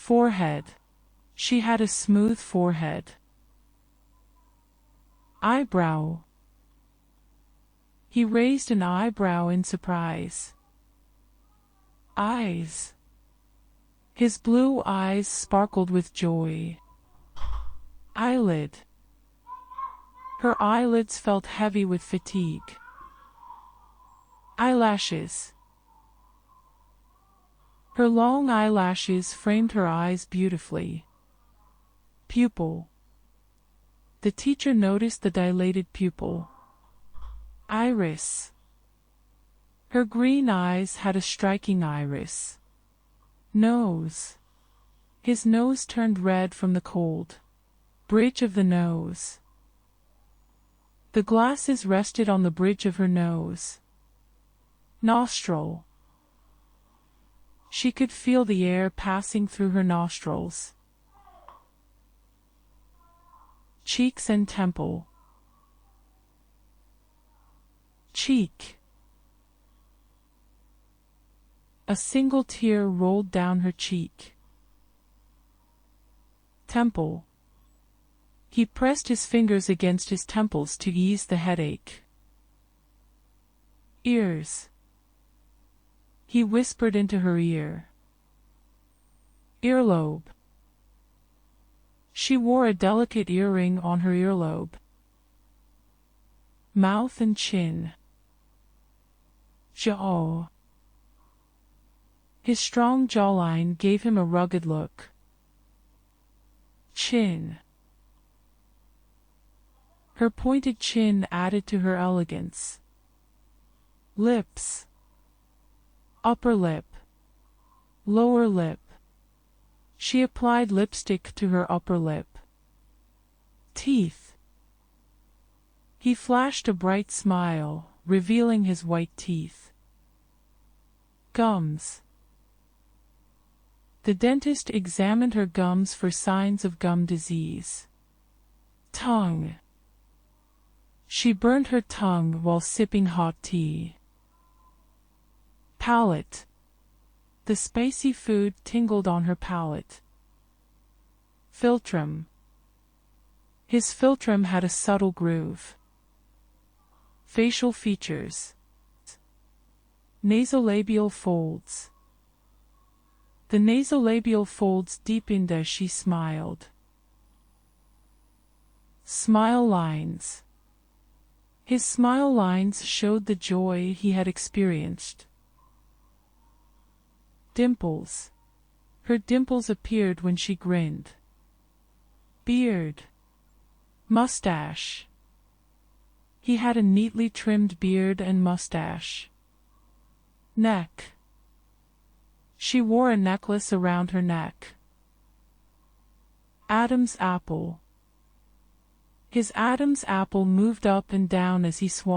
Forehead. She had a smooth forehead. Eyebrow. He raised an eyebrow in surprise. Eyes. His blue eyes sparkled with joy. Eyelid. Her eyelids felt heavy with fatigue. Eyelashes. Her long eyelashes framed her eyes beautifully. Pupil. The teacher noticed the dilated pupil. Iris. Her green eyes had a striking iris. Nose. His nose turned red from the cold. Bridge of the nose. The glasses rested on the bridge of her nose. Nostril. She could feel the air passing through her nostrils. Cheeks and temple. Cheek. A single tear rolled down her cheek. Temple. He pressed his fingers against his temples to ease the headache. Ears. He whispered into her ear. Earlobe. She wore a delicate earring on her earlobe. Mouth and chin. Jaw. His strong jawline gave him a rugged look. Chin. Her pointed chin added to her elegance. Lips. Upper lip. Lower lip. She applied lipstick to her upper lip. Teeth. He flashed a bright smile, revealing his white teeth. Gums. The dentist examined her gums for signs of gum disease. Tongue. She burned her tongue while sipping hot tea. Palate. The spicy food tingled on her palate. Philtrum. His philtrum had a subtle groove. Facial features. Nasolabial folds. The nasolabial folds deepened as she smiled. Smile lines. His smile lines showed the joy he had experienced. Dimples. Her dimples appeared when she grinned. Beard. Mustache. He had a neatly trimmed beard and mustache. Neck. She wore a necklace around her neck. Adam's apple. His Adam's apple moved up and down as he swallowed.